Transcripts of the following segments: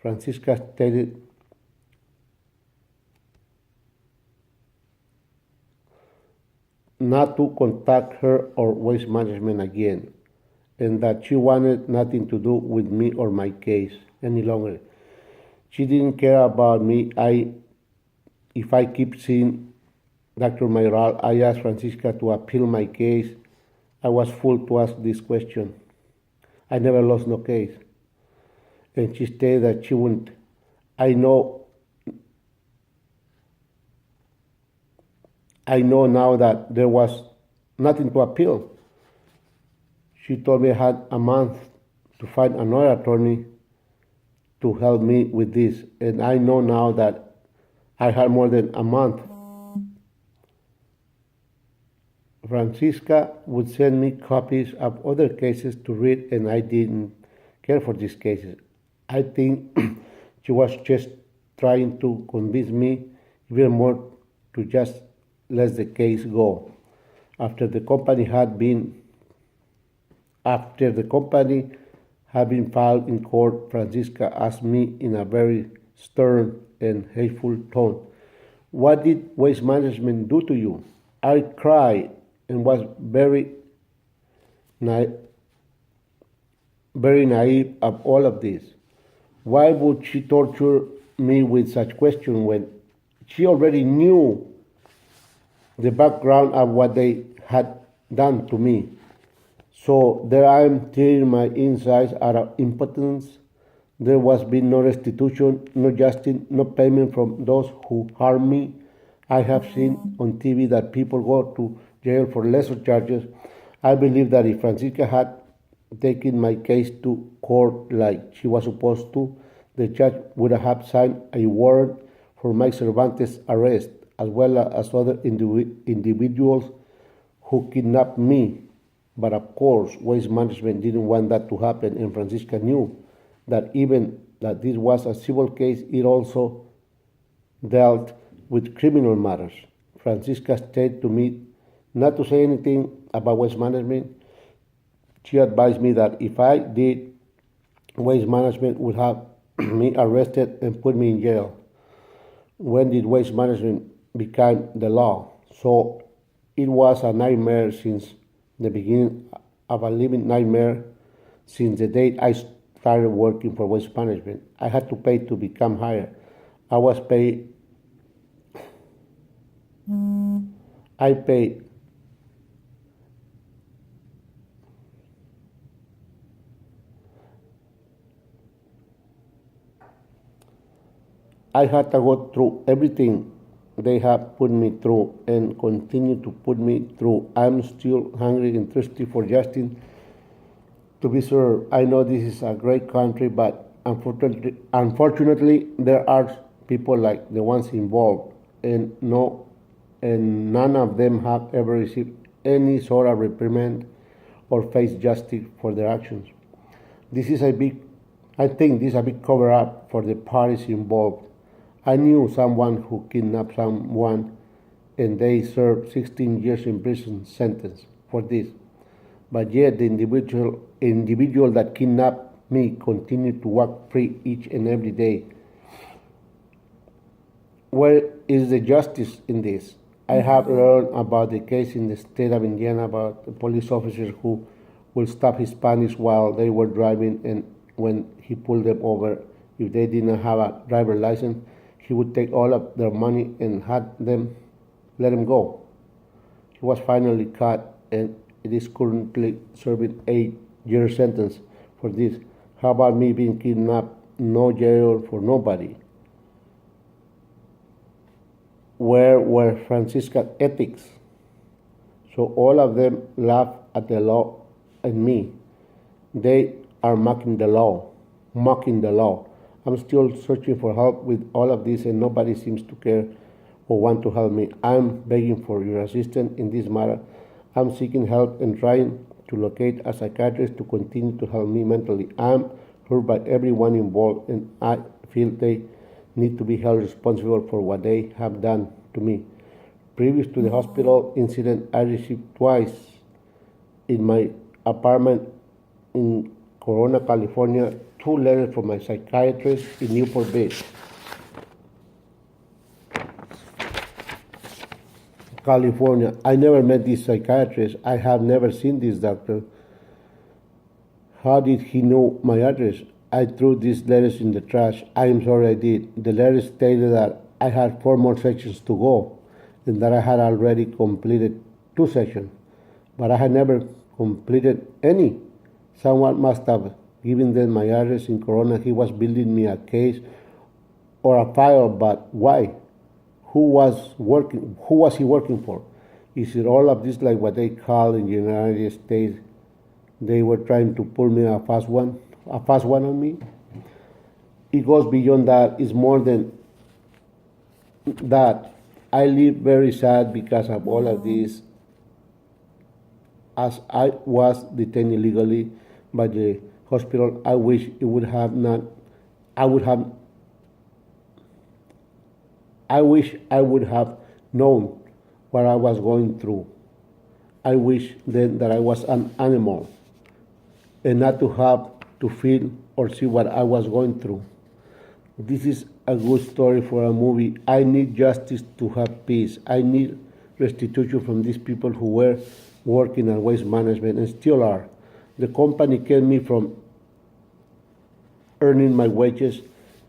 Francisca stated not to contact her or waste management again, and that she wanted nothing to do with me or my case any longer. She didn't care about me. If I keep seeing Dr. Mayoral, I asked Francisca to appeal my case. I was fool to ask this question. I never lost no case. And she stated that she wouldn't. I know now that there was nothing to appeal. She told me I had a month to find another attorney to help me with this. And I know now that I had more than a month. Francisca would send me copies of other cases to read, and I didn't care for these cases. I think she was just trying to convince me even more to just let the case go. After the company had been filed in court, Francisca asked me in a very stern and hateful tone, "What did waste management do to you?" I cried and was very naive of all of this. Why would she torture me with such questions when she already knew the background of what they had done to me? So there I am tearing my insides out of impotence. There was been no restitution, no justice, no payment from those who harmed me. I have seen on TV that people go to jail for lesser charges. I believe that if Francisca had taken my case to court like she was supposed to, the judge would have signed a warrant for Mike Cervantes' arrest, as well as other individuals who kidnapped me. But of course, waste management didn't want that to happen, and Francisca knew that even that this was a civil case, it also dealt with criminal matters. Francisca stated to me not to say anything about waste management. She advised me that if I did, waste management would have me arrested and put me in jail. When did waste management become the law? So it was a nightmare since the beginning of a living nightmare since the day I started working for waste management. I had to pay to become hired. I was paid. I paid. I had to go through everything they have put me through and continue to put me through. I'm still hungry and thirsty for justice to be served. I know this is a great country, but unfortunately there are people like the ones involved, and none of them have ever received any sort of reprimand or faced justice for their actions. I think this is a big cover up for the parties involved. I knew someone who kidnapped someone and they served 16 years in prison sentence for this. But yet the individual that kidnapped me continued to walk free each and every day. Where is the justice in this? I have learned about the case in the state of Indiana about the police officers who will stop Hispanics while they were driving, and when he pulled them over, if they didn't have a driver's license, he would take all of their money and let them go. He was finally caught and it is currently serving 8-year sentence for this. How about me being kidnapped? No jail for nobody. Where were Francisca's ethics? So all of them laugh at the law and me. They are mocking the law. I'm still searching for help with all of this, and nobody seems to care or want to help me. I'm begging for your assistance in this matter. I'm seeking help and trying to locate a psychiatrist to continue to help me mentally. I'm hurt by everyone involved, and I feel they need to be held responsible for what they have done to me. Previous to the hospital incident, I received twice in my apartment in Corona, California, 2 letters from my psychiatrist in Newport Beach, California. I never met this psychiatrist. I have never seen this doctor. How did he know my address? I threw these letters in the trash. I am sorry I did. The letters stated that I had 4 more sections to go and that I had already completed 2 sections, but I had never completed any. Someone must have given them my address in Corona. He was building me a case or a file, but why? Who was he working for? Is it all of this like what they call in the United States? They were trying to pull me a fast one on me. It goes beyond that. It's more than that. I live very sad because of all of this. As I was detained illegally by the hospital, I wish it would have not. I wish I would have known what I was going through. I wish then that I was an animal and not to have to feel or see what I was going through. This is a good story for a movie. I need justice to have peace. I need restitution from these people who were working at waste management and still are. The company kept me from earning my wages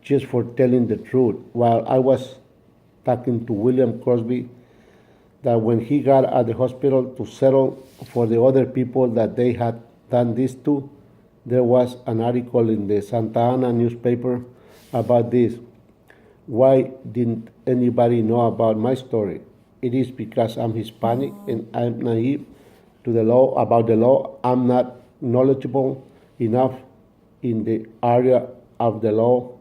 just for telling the truth, while I was talking to William Crosby that when he got at the hospital to settle for the other people that they had done this to, there was an article in the Santa Ana newspaper about this. Why didn't anybody know about my story? It is because I'm Hispanic and I'm naive to the law, about the law. I'm not knowledgeable enough in the area of the law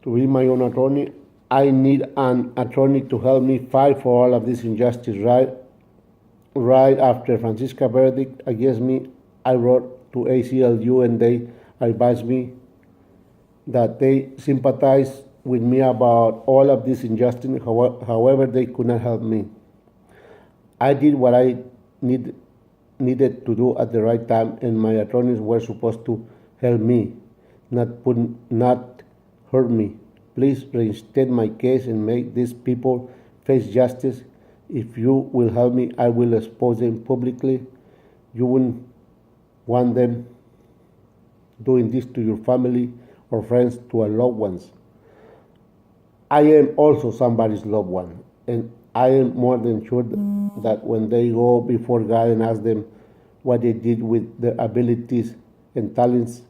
to be my own attorney. I need an attorney to help me fight for all of this injustice. Right after Francisca's verdict against me, I wrote to ACLU and they advised me that they sympathize with me about all of this injustice. However, they could not help me. I did what I needed to do at the right time, and my attorneys were supposed to help me, not hurt me. Please reinstate my case and make these people face justice. If you will help me, I will expose them publicly. You wouldn't want them doing this to your family or friends, to our loved ones. I am also somebody's loved one, and I am more than sure that when they go before God and ask them what they did with their abilities and talents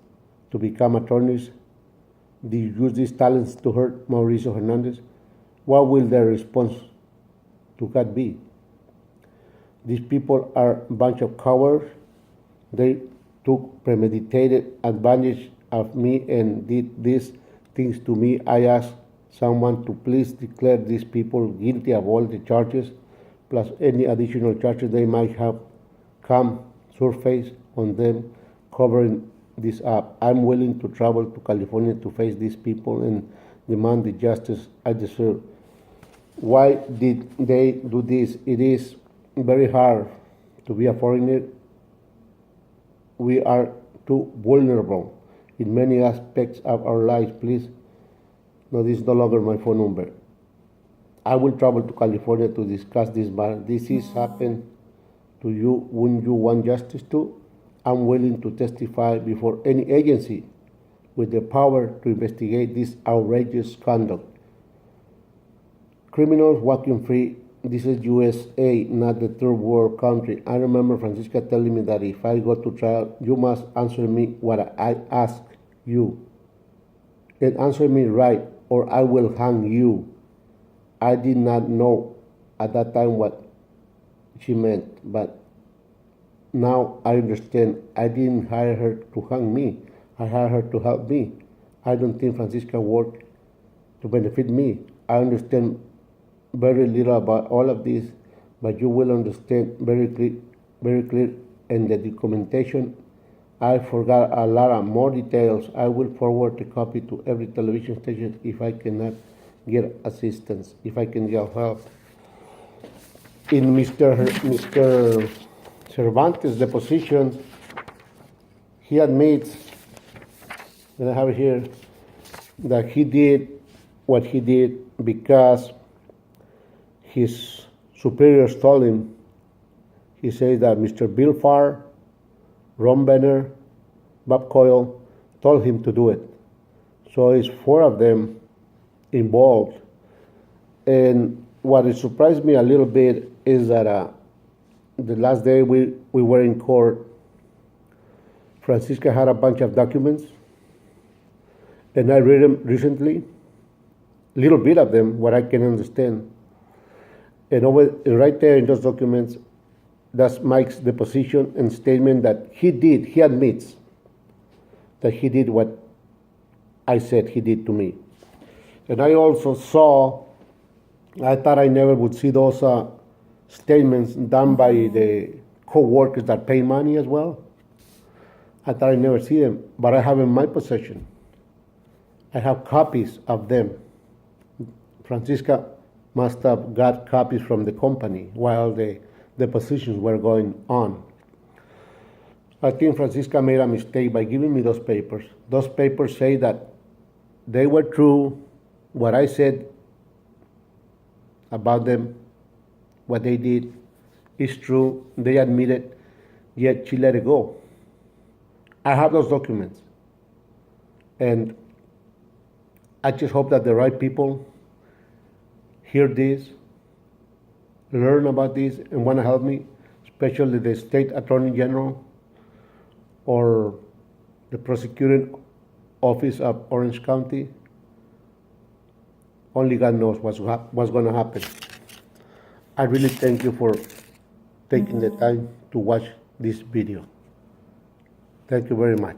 to become attorneys, did you use these talents to hurt Mauricio Hernandez? What will their response to God be? These people are a bunch of cowards. They took premeditated advantage of me and did these things to me. I ask someone to please declare these people guilty of all the charges, plus any additional charges they might have come surface on them covering this up. I'm willing to travel to California to face these people and demand the justice I deserve. Why did they do this? It is very hard to be a foreigner. We are too vulnerable in many aspects of our lives. Please, no, this is no longer my phone number. I will travel to California to discuss this matter. This is happened to you. Wouldn't you want justice too? I'm willing to testify before any agency with the power to investigate this outrageous conduct. Criminals walking free. This is USA, not the third world country. I remember Francisca telling me that if I go to trial, you must answer me what I ask you. And answer me right, or I will hang you. I did not know at that time what she meant, but now I understand. I didn't hire her to hang me. I hired her to help me. I don't think Francisca worked to benefit me. I understand very little about all of this, but you will understand very clear in the documentation. I forgot a lot of more details. I will forward a copy to every television station if I cannot get assistance, if I can get help. In Mr. Cervantes' deposition, he admits And I have it here that he did what he did because his superiors told him. He says that Mr. Bill Farr, Ron Benner, Bob Coyle told him to do it. So it's 4 of them involved. And what it surprised me a little bit is that the last day we were in court, Francisca had a bunch of documents, and I read them recently, a little bit of them, what I can understand. And right there in those documents, that's Mike's deposition and statement that he admits that he did what I said he did to me. And I also saw, I thought I never would see those statements done by the co-workers that pay money as well. I thought I'd never see them, but I have in my possession. I have copies of them. Francisca must have got copies from the company while the depositions were going on. I think Francisca made a mistake by giving me those papers. Those papers say that they were true, what I said about them, what they did is true, they admit it, yet she let it go. I have those documents. And I just hope that the right people hear this, learn about this, and want to help me, especially the state attorney general or the prosecuting office of Orange County. Only God knows what's going to happen. I really thank you for taking the time to watch this video. Thank you very much.